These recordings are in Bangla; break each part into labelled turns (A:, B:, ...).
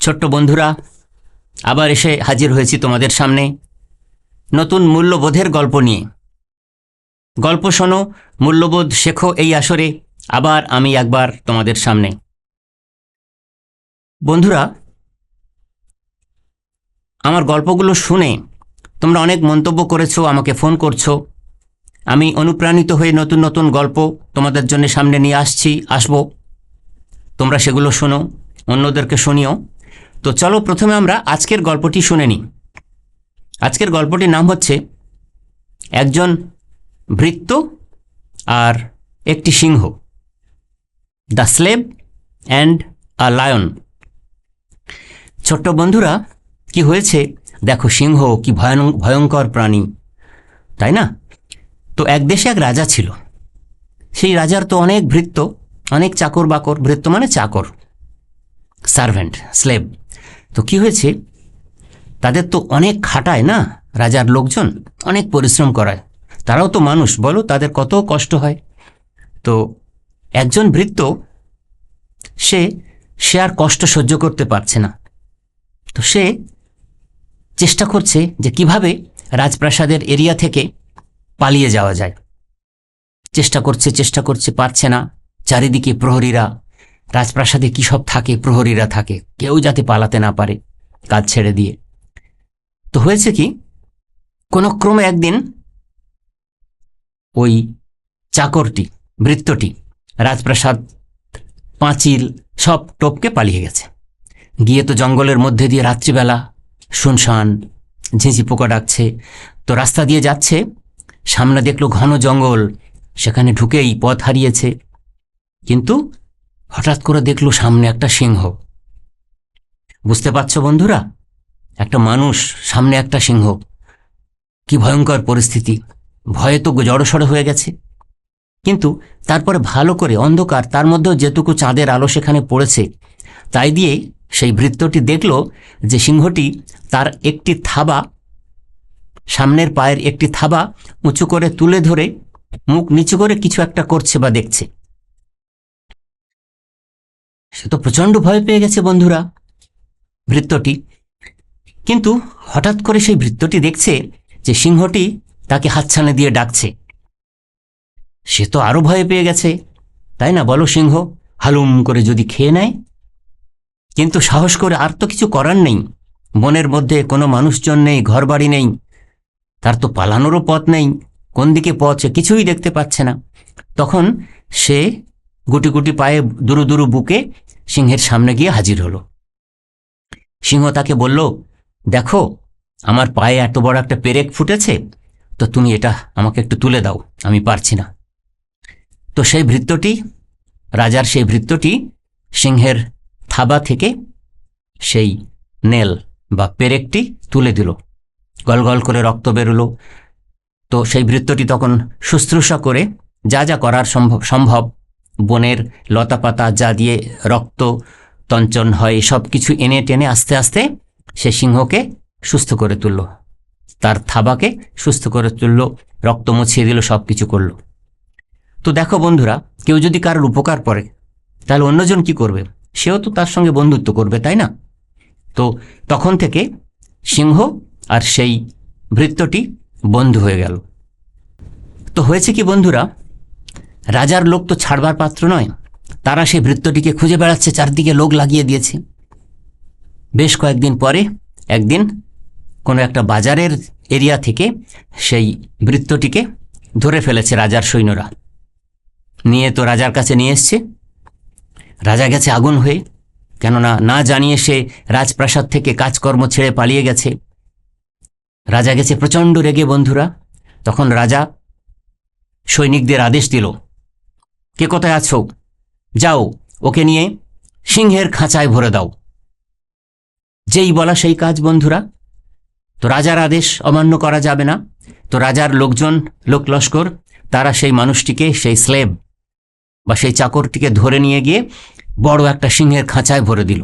A: ছোট্ট বন্ধুরা, আবার এসে হাজির হয়েছি তোমাদের সামনে নতুন মূল্যবোধের গল্প নিয়ে। গল্প শোনো, মূল্যবোধ শেখো, এই আসরে আবার আমি একবার তোমাদের সামনে। বন্ধুরা, আমার গল্পগুলো শুনে তোমরা অনেক মন্তব্য করেছো, আমাকে ফোন করছো। আমি অনুপ্রাণিত হয়ে নতুন নতুন গল্প তোমাদের জন্য সামনে নিয়ে আসবো। তোমরা সেগুলো শোনো, অন্যদেরকে শুনিও। তো চলো প্রথমে আমরা আজকের গল্পটি শুনে নিই। আজকের গল্পটির নাম হচ্ছে একজন ভৃত্য আর একটি সিংহ, the slave and a lion. ছোট্ট বন্ধুরা, কি হয়েছে দেখো, সিংহ কি ভয়ঙ্কর প্রাণী, তাই না? তো এক দেশে এক রাজা ছিল। সেই রাজার তো অনেক ভৃত্য, অনেক চাকর বাকর। ভৃত্য মানে চাকর, সার্ভেন্ট, স্লেভ। তো কি হয়েছে, তাদের তো অনেক খাটায় না, রাজার লোকজন অনেক পরিশ্রম করায়। তারাও তো মানুষ, বলো, তাদের কত কষ্ট হয়। তো একজন ভৃত্য সে আর কষ্ট সহ্য করতে পারছে না। তো সে চেষ্টা করছে যে কিভাবে রাজপ্রাসাদের এরিয়া থেকে পালিয়ে যাওয়া যায়। চেষ্টা করছে, পারছে না। চারিদিকে প্রহরীরা, রাজপ্রাসাদে কী সব থাকে, প্রহরীরা থাকে, কেউ যাতে পালাতে না পারে কাজ ছেড়ে দিয়ে। তো হয়েছে কি, কোনো ক্রমে একদিন ওই চাকরটি, ভৃত্যটি রাজপ্রাসাদ, পাঁচিল সব টপকে পালিয়ে গেছে। গিয়ে তো জঙ্গলের মধ্যে দিয়ে, রাত্রিবেলা শুনশান, ঝিঁঝি পোকা ডাকছে। তো রাস্তা দিয়ে যাচ্ছে, সামনে দেখলো ঘন জঙ্গল, সেখানে ঢুকেই পথ হারিয়েছে। কিন্তু হঠাৎ করে দেখলো সামনে একটা সিংহ। বুঝতে পারছো বন্ধুরা, একটা মানুষ, সামনে একটা সিংহ, কি ভয়ঙ্কর পরিস্থিতি। ভয়ে তো জড়সড় হয়ে গেছে। কিন্তু তারপরে ভালো করে অন্ধকার, তার মধ্যেও যেটুকু চাঁদের আলো সেখানে পড়েছে, তাই দিয়ে সেই ভৃত্যটি দেখল যে সিংহটি তার একটি থাবা, সামনের পায়ের একটি থাবা উঁচু করে তুলে ধরে মুখ নিচু করে কিছু একটা করছে বা দেখছে। সে তো প্রচণ্ড ভয় পেয়ে গেছে বন্ধুরা, ভৃত্যটি। কিন্তু হঠাৎ করে সেই ভৃত্যটি দেখছে যে সিংহটি তাকে হাতছানি দিয়ে ডাকছে। সে তো আরো ভয় পেয়ে গেছে, তাই না? বলো, সিংহ হালুম করে যদি খেয়ে নেয়। কিন্তু সাহস করে, আর তো কিছু করার নেই, বনের মধ্যে কোনো মানুষজন নেই, ঘরবাড়ি নেই, তার তো পালানোরও পথ নেই, কোন দিকে পথ সে কিছুই দেখতে পাচ্ছে না। তখন সে গুটি গুটি পায়ে, দুরু দুরু বুকে সিংহের সামনে গিয়ে হাজির হলো। সিংহ তাকে বলল, দেখো, আমার পায়ে এত বড় একটা পেরেক ফুটেছে, তো তুমি এটা আমাকে একটু তুলে দাও, আমি পারছি না। তো সেই ভৃত্যটি, রাজার সেই ভৃত্যটি সিংহের থাবা থেকে সেই নেল বা পেরেকটি তুলে দিল। গল গল করে রক্ত বেরোলো। তো সেই ভৃত্যটি তখন শুশ্রূষা করে যা যা করার সম্ভব, বনের লতা পাতা যা দিয়ে রক্ত তঞ্চন হয়, সব কিছু এনে টেনে আস্তে আস্তে সে সিংহকে সুস্থ করে তুলল, তার থাবাকে সুস্থ করে তুলল, রক্ত মুছিয়ে দিল, সব কিছু করল। তো দেখো বন্ধুরা, কেউ যদি কারোর উপকার করে, তাহলে অন্যজন কি করবে? সেও তো তার সঙ্গে বন্ধুত্ব করবে, তাই না? তো তখন থেকে সিংহ আর সেই ভৃত্যটি বন্ধু হয়ে গেল। তো হয়েছে কি বন্ধুরা, রাজার লোক তো ছাড়বার পাত্র নয়। তারা সেই ভৃত্যটিকে খুঁজে বেড়াচ্ছে, চারদিকে লোক লাগিয়ে দিয়েছে। বেশ কয়েকদিন পরে একদিন কোনো একটা বাজারের এরিয়া থেকে সেই ভৃত্যটিকে ধরে ফেলেছে রাজার সৈন্যরা। নিয়ে তো রাজার কাছে নিয়ে এসছে। রাজা গেছে আগুন হয়ে, কেননা না জানিয়ে সে রাজপ্রাসাদ থেকে কাজকর্ম ছেড়ে পালিয়ে গেছে। রাজা গেছে প্রচণ্ড রেগে বন্ধুরা। তখন রাজা সৈনিকদের আদেশ দিল, কে কোথায় আছো, যাও ওকে নিয়ে সিংহের খাঁচায় ভরে দাও। যেই বলা সেই কাজ বন্ধুরা। তো রাজার আদেশ অমান্য করা যাবে না। তো রাজার লোকজন, লোক লস্কর, তারা সেই মানুষটিকে, সেই স্লেভ বা সেই চাকরটিকে ধরে নিয়ে গিয়ে বড় একটা সিংহের খাঁচায় ভরে দিল।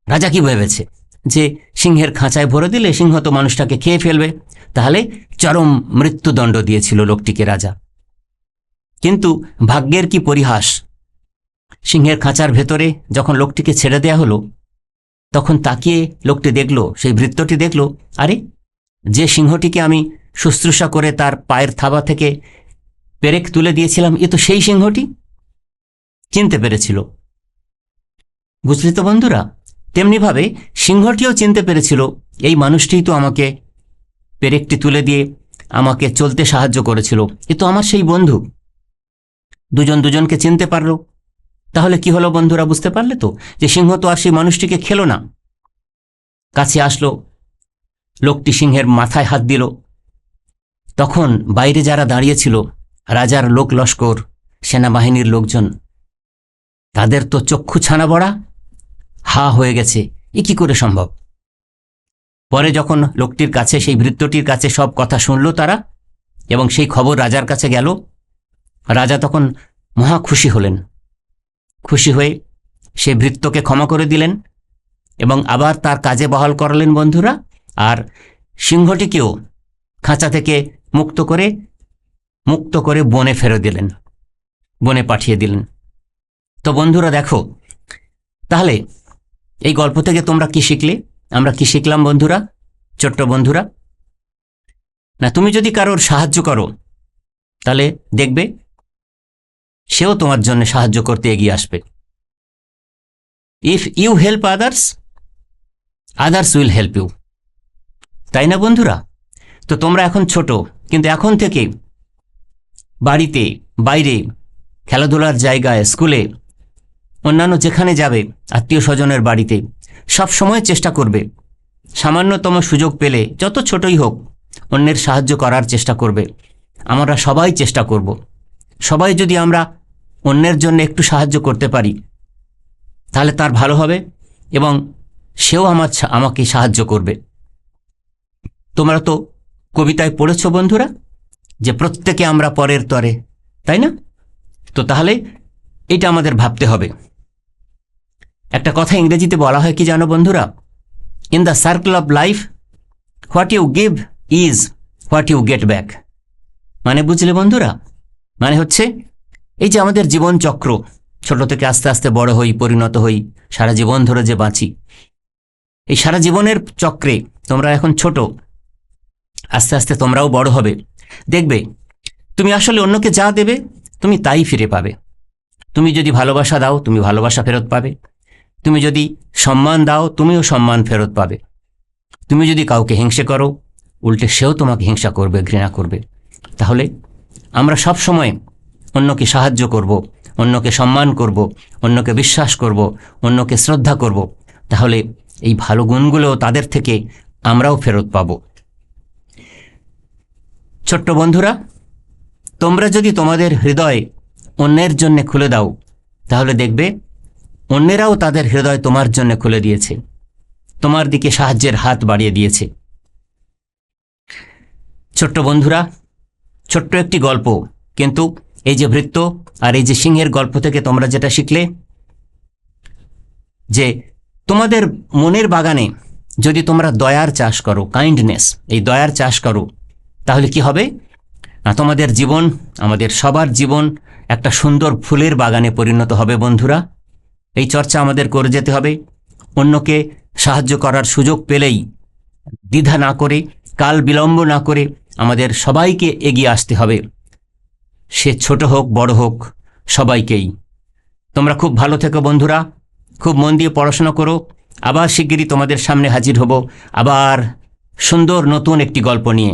A: রাজা কি ভেবেছে যে সিংহের খাঁচায় ভরে দিলে সিংহ তো মানুষটাকে খেয়ে ফেলবে, তাহলে চরম মৃত্যুদণ্ড দিয়েছিল লোকটিকে রাজা। কিন্তু ভাগ্যের কি পরিহাস, সিংহের খাঁচার ভেতরে যখন লোকটিকে ছেড়ে দেয়া হলো, তখন তাকিয়ে লোকটি দেখল, সেই ভৃত্যটি দেখল, আরে যে সিংহটিকে আমি শুশ্রূষা করে তার পায়ের থাবা থেকে পেরেক তুলে দিয়েছিলাম, এ তো সেই সিংহটি। চিনতে পেরেছিল। বুঝলি তো বন্ধুরা? তেমনিভাবে সিংহটিও চিনতে পেরেছিল, এই মানুষটিই তো আমাকে পেরেকটি তুলে দিয়ে আমাকে চলতে সাহায্য করেছিল, এ তো আমার সেই বন্ধু। দুজন দুজনকে চিনতে পারল। তাহলে কি হলো বন্ধুরা, বুঝতে পারলে তো যে সিংহ তো আর সেই মানুষটিকে খেলো না। কাছে আসলো, লোকটি সিংহের মাথায় হাত দিল। তখন বাইরে যারা দাঁড়িয়েছিল, রাজার লোক লস্কর, সেনাবাহিনীর লোকজন, তাদের তো চক্ষু ছানা বড়া, হা হয়ে গেছে, এ কি করে সম্ভব। পরে যখন লোকটির কাছে, সেই ভৃত্যটির কাছে সব কথা শুনল তারা, এবং সেই খবর রাজার কাছে গেল, রাজা তখন মহা খুশি হলেন। খুশি হয়ে সে ভৃত্যকে ক্ষমা করে দিলেন এবং আবার তার কাজে বহাল করালেন বন্ধুরা। আর সিংহটিকেও খাঁচা থেকে মুক্ত করে বনে ফেরত দিলেন, বনে পাঠিয়ে দিলেন। তো বন্ধুরা দেখো, তাহলে এই গল্প থেকে তোমরা কি শিখলে? আমরা কি শিখলাম বন্ধুরা, ছোট্ট বন্ধুরা? না, তুমি যদি কারোর সাহায্য করো, তাহলে দেখবে সেও তোমার জন্য সাহায্য করতে এগিয়ে আসবে। If you help others, others will help you. তাই না বন্ধুরা? তো তোমরা এখন ছোট, কিন্তু এখন থেকে বাড়িতে, বাইরে, খেলাধুলার জায়গায়, স্কুলে, অন্যান্য যেখানে যাবে, আত্মীয় স্বজনের বাড়িতে, সব সময় চেষ্টা করবে সামান্যতম সুযোগ পেলে, যত ছোটই হোক, অন্যের সাহায্য করার চেষ্টা করবে। আমরা সবাই চেষ্টা করব। সবাই যদি আমরা অন্যের জন্য একটু সাহায্য করতে পারি, তাহলে তার ভালো হবে এবং সেও আমাকে সাহায্য করবে। তোমরা তো কবিতায় পড়েছ বন্ধুরা, যে প্রত্যেকে আমরা পরের তরে, তাই না? তো তাহলে এটা আমাদের ভাবতে হবে। একটা কথা ইংরেজিতে বলা হয় কি জানো বন্ধুরা? In the circle of life, what you give is what you get back. মানে বুঝলে বন্ধুরা? মানে হচ্ছে, এই যে আমাদের জীবন চক্র, ছোট থেকে আস্তে আস্তে বড় হই, পরিণত হই, সারা জীবন ধরে যে বাঁচি, এই সারা জীবনের চক্রে তোমরা এখন ছোট, আস্তে আস্তে তোমরাও বড় হবে। দেখবে তুমি আসলে অন্যকে যা দেবে তুমি তাই ফিরে পাবে। তুমি যদি ভালোবাসা দাও, তুমি ভালোবাসা ফেরত পাবে। তুমি যদি সম্মান দাও, তুমিও সম্মান ফেরত পাবে। তুমি যদি কাউকে হিংসে করো, উল্টে সেও তোমাকে হিংসা করবে, ঘৃণা করবে। তাহলে আমরা সব সময় অন্যকে সাহায্য করব, অন্যকে সম্মান করব, অন্যকে বিশ্বাস করব, অন্যকে শ্রদ্ধা করব। তাহলে এই ভালো গুণগুলো তাদের থেকে আমরাও ফেরত পাব। ছোট্ট বন্ধুরা, তোমরা যদি তোমাদের হৃদয় অন্যের জন্য খুলে দাও, তাহলে দেখবে অন্যেরাও তাদের হৃদয় তোমার জন্য খুলে দিয়েছে, তোমার দিকে সাহায্যের হাত বাড়িয়ে দিয়েছে। ছোট্ট বন্ধুরা, ছোট্ট একটি গল্প, কিন্তু এই যে ভৃত্য আর এই যে সিংহের গল্প থেকে তোমরা যেটা শিখলে, যে তোমাদের মনের বাগানে যদি তোমরা দয়ার চাষ করো, কাইন্ডনেস, এই দয়ার চাষ করো, তাহলে কি হবে না, তোমাদের জীবন, আমাদের সবার জীবন একটা সুন্দর ফুলের বাগানে পরিণত হবে বন্ধুরা। এই চর্চা আমাদের করে যেতে হবে। অন্যকে সাহায্য করার সুযোগ পেলেই দ্বিধা না করে, কাল বিলম্ব না করে আমাদের সবাইকে এগিয়ে আসতে হবে। সে ছোট হোক বড় হোক, সবাইকেই। তোমরা খুব ভালো থেকো বন্ধুরা, খুব মন দিয়ে পড়াশোনা করো। আবার শিগগিরই তোমাদের সামনে হাজির হব, আবার সুন্দর নতুন একটি গল্প নিয়ে।